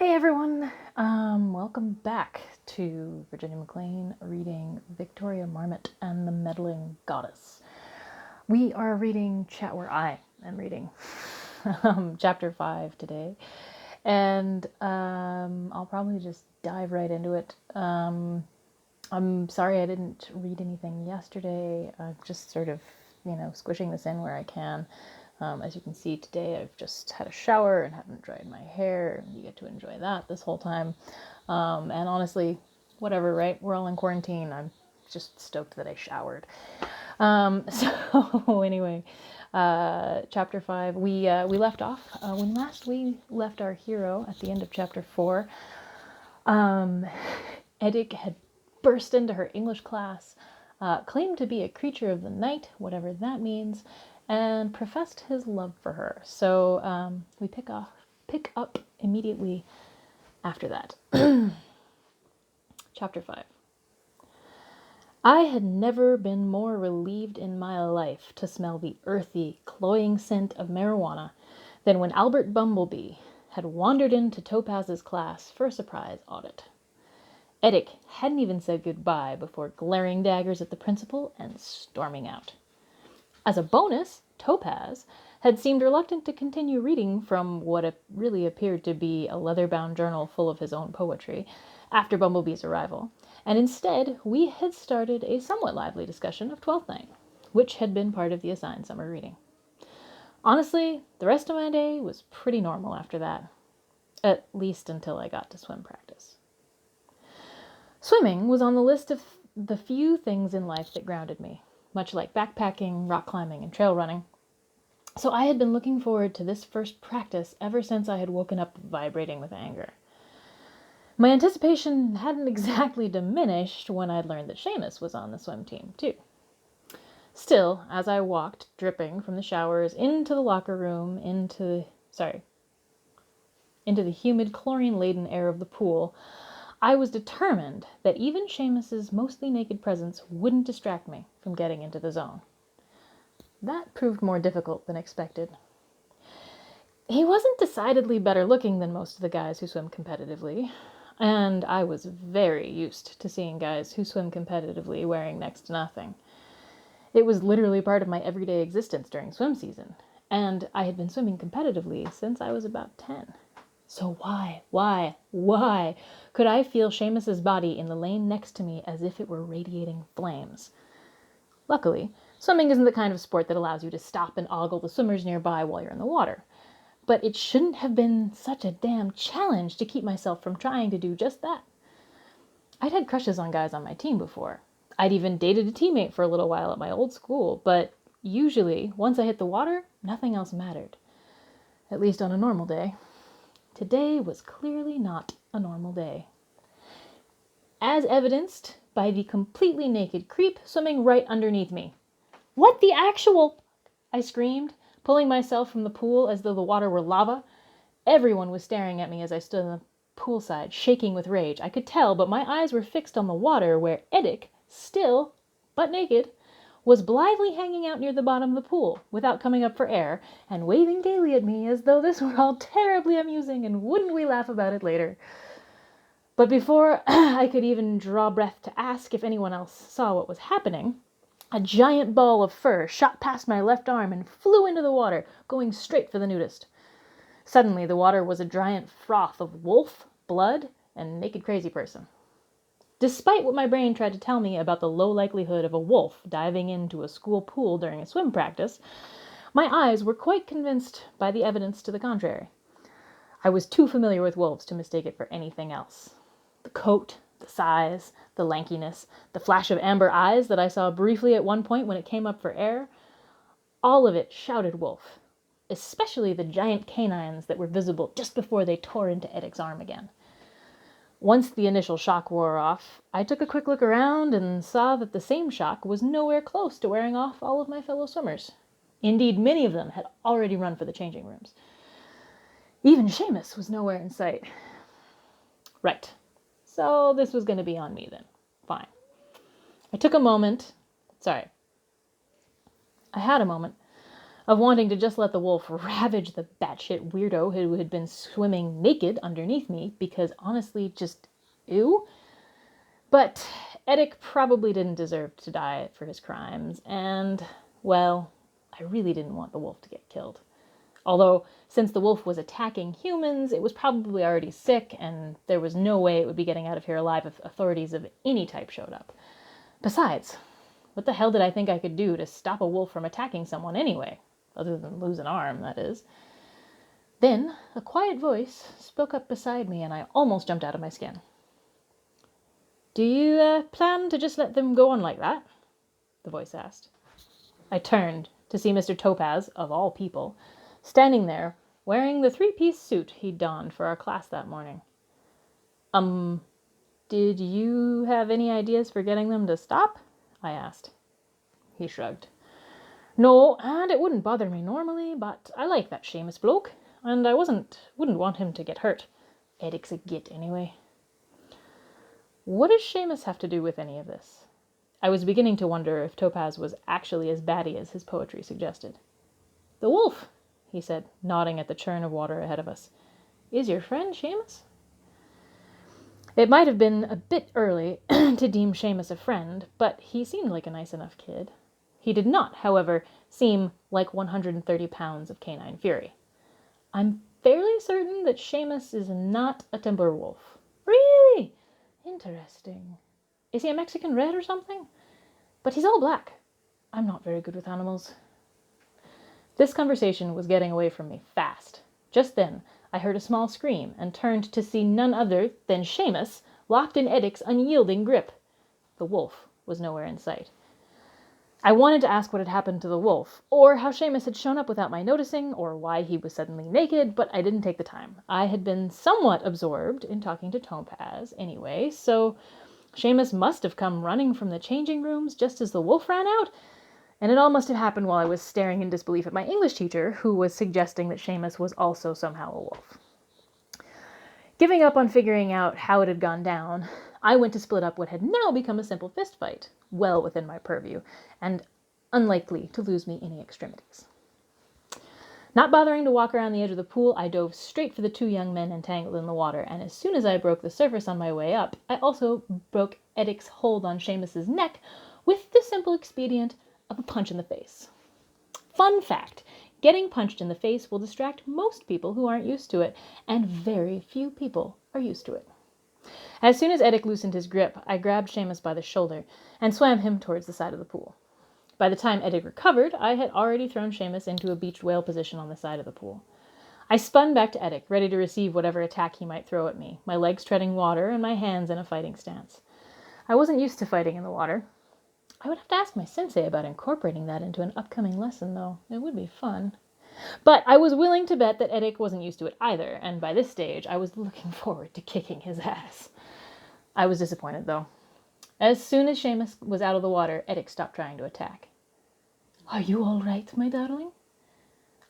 Hey everyone, welcome back to Virginia McClain reading Victoria Marmot and the Meddling Goddess. We are reading I am reading chapter 5 today, and I'll probably just dive right into it. I'm sorry I didn't read anything yesterday. I'm just sort of, squishing this in where I can. As you can see today, I've just had a shower and haven't dried my hair. You get to enjoy that this whole time. And honestly, whatever, right? We're all in quarantine. I'm just stoked that I showered. So anyway, chapter 5, we left off when last we left our hero at the end of chapter 4. Eddick had burst into her English class, claimed to be a creature of the night, whatever that means, and professed his love for her. So we pick up immediately after that. Chapter 5. I had never been more relieved in my life to smell the earthy, cloying scent of marijuana than when Albert Bumblebee had wandered into Topaz's class for a surprise audit. Eddick hadn't even said goodbye before glaring daggers at the principal and storming out. As a bonus, Topaz had seemed reluctant to continue reading from what really appeared to be a leather-bound journal full of his own poetry after Bumblebee's arrival, and instead we had started a somewhat lively discussion of Twelfth Night, which had been part of the assigned summer reading. Honestly, the rest of my day was pretty normal after that, at least until I got to swim practice. Swimming was on the list of the few things in life that grounded me, much like backpacking, rock climbing, and trail running. So I had been looking forward to this first practice ever since I had woken up vibrating with anger. My anticipation hadn't exactly diminished when I'd learned that Seamus was on the swim team, too. Still, as I walked, dripping from the showers, into the locker room, into the humid, chlorine-laden air of the pool, I was determined that even Seamus's mostly naked presence wouldn't distract me from getting into the zone. That proved more difficult than expected. He wasn't decidedly better looking than most of the guys who swim competitively, and I was very used to seeing guys who swim competitively wearing next to nothing. It was literally part of my everyday existence during swim season, and I had been swimming competitively since I was about 10. So why could I feel Seamus's body in the lane next to me as if it were radiating flames? Luckily, swimming isn't the kind of sport that allows you to stop and ogle the swimmers nearby while you're in the water. But it shouldn't have been such a damn challenge to keep myself from trying to do just that. I'd had crushes on guys on my team before. I'd even dated a teammate for a little while at my old school, but usually, once I hit the water, nothing else mattered. At least on a normal day. Today was clearly not a normal day. As evidenced by the completely naked creep swimming right underneath me. "What the actual—" I screamed, pulling myself from the pool as though the water were lava. Everyone was staring at me as I stood on the poolside, shaking with rage. I could tell, but my eyes were fixed on the water where Eddick, still, but naked, was blithely hanging out near the bottom of the pool, without coming up for air, and waving gaily at me as though this were all terribly amusing and wouldn't we laugh about it later. But before I could even draw breath to ask if anyone else saw what was happening, a giant ball of fur shot past my left arm and flew into the water, going straight for the nudist. Suddenly, the water was a giant froth of wolf, blood, and naked crazy person. Despite what my brain tried to tell me about the low likelihood of a wolf diving into a school pool during a swim practice, my eyes were quite convinced by the evidence to the contrary. I was too familiar with wolves to mistake it for anything else. The coat, the size, the lankiness, the flash of amber eyes that I saw briefly at one point when it came up for air, all of it shouted wolf, especially the giant canines that were visible just before they tore into Eddick's arm again. Once the initial shock wore off, I took a quick look around and saw that the same shock was nowhere close to wearing off all of my fellow swimmers. Indeed, many of them had already run for the changing rooms. Even Seamus was nowhere in sight. Right. So this was going to be on me then. Fine. I had a moment of wanting to just let the wolf ravage the batshit weirdo who had been swimming naked underneath me, because honestly, just ew. But Edic probably didn't deserve to die for his crimes, and, well, I really didn't want the wolf to get killed. Although, since the wolf was attacking humans, it was probably already sick, and there was no way it would be getting out of here alive if authorities of any type showed up. Besides, what the hell did I think I could do to stop a wolf from attacking someone anyway? Other than lose an arm, that is. Then, a quiet voice spoke up beside me, and I almost jumped out of my skin. "Do you plan to just let them go on like that?" the voice asked. I turned to see Mr. Topaz, of all people, standing there wearing the three-piece suit he'd donned for our class that morning. Did you have any ideas for getting them to stop?" I asked. He shrugged. "No, and it wouldn't bother me normally, but I like that Seamus bloke, and I wouldn't want him to get hurt. Edic's a git, anyway." What does Seamus have to do with any of this? I was beginning to wonder if Topaz was actually as batty as his poetry suggested. "The wolf," he said, nodding at the churn of water ahead of us, "is your friend, Seamus?" It might have been a bit early to deem Seamus a friend, but he seemed like a nice enough kid. He did not, however, seem like 130 pounds of canine fury. I'm fairly certain that Seamus is not a timber wolf. Really? Interesting. Is he a Mexican red or something? But he's all black. I'm not very good with animals. This conversation was getting away from me fast. Just then, I heard a small scream and turned to see none other than Seamus, locked in Edic's unyielding grip. The wolf was nowhere in sight. I wanted to ask what had happened to the wolf, or how Seamus had shown up without my noticing, or why he was suddenly naked, but I didn't take the time. I had been somewhat absorbed in talking to Topaz anyway, so Seamus must have come running from the changing rooms just as the wolf ran out, and it all must have happened while I was staring in disbelief at my English teacher, who was suggesting that Seamus was also somehow a wolf. Giving up on figuring out how it had gone down, I went to split up what had now become a simple fist fight, well within my purview, and unlikely to lose me any extremities. Not bothering to walk around the edge of the pool, I dove straight for the two young men entangled in the water, and as soon as I broke the surface on my way up, I also broke Edic's hold on Seamus's neck with the simple expedient of a punch in the face. Fun fact, getting punched in the face will distract most people who aren't used to it, and very few people are used to it. As soon as Edic loosened his grip, I grabbed Seamus by the shoulder and swam him towards the side of the pool. By the time Edic recovered, I had already thrown Seamus into a beached whale position on the side of the pool. I spun back to Edic, ready to receive whatever attack he might throw at me, my legs treading water and my hands in a fighting stance. I wasn't used to fighting in the water. I would have to ask my sensei about incorporating that into an upcoming lesson, though. It would be fun. But I was willing to bet that Edic wasn't used to it either, and by this stage, I was looking forward to kicking his ass. I was disappointed, though. As soon as Seamus was out of the water, Edic stopped trying to attack. "Are you all right, my darling?"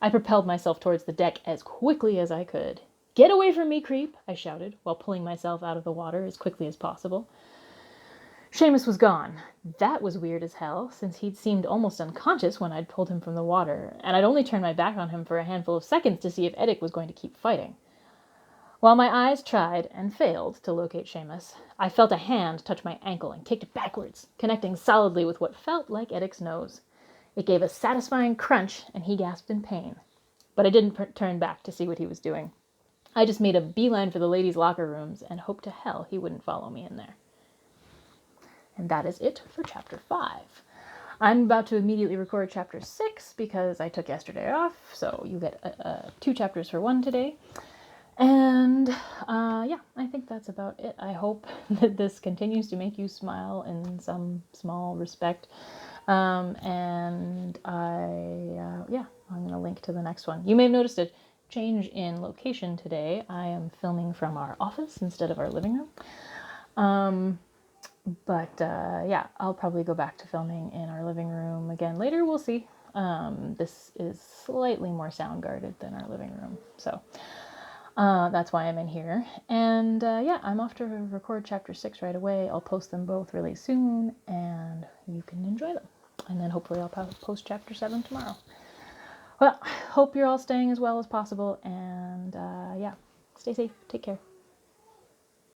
I propelled myself towards the deck as quickly as I could. "Get away from me, creep!" I shouted, while pulling myself out of the water as quickly as possible. Seamus was gone. That was weird as hell, since he'd seemed almost unconscious when I'd pulled him from the water, and I'd only turned my back on him for a handful of seconds to see if Edic was going to keep fighting. While my eyes tried and failed to locate Seamus, I felt a hand touch my ankle and kicked backwards, connecting solidly with what felt like Edic's nose. It gave a satisfying crunch, and he gasped in pain. But I didn't turn back to see what he was doing. I just made a beeline for the ladies' locker rooms and hoped to hell he wouldn't follow me in there. And that is it for Chapter 5. I'm about to immediately record Chapter 6 because I took yesterday off, so you get 2 chapters for 1 today. And yeah, I think that's about it. I hope that this continues to make you smile in some small respect. And I'm going to link to the next one. You may have noticed a change in location today. I am filming from our office instead of our living room. But I'll probably go back to filming in our living room again later. We'll see. This is slightly more sound guarded than our living room. So that's why I'm in here. And I'm off to record Chapter 6 right away. I'll post them both really soon, and you can enjoy them. And then hopefully I'll post Chapter 7 tomorrow. Well, hope you're all staying as well as possible, and yeah, stay safe, take care.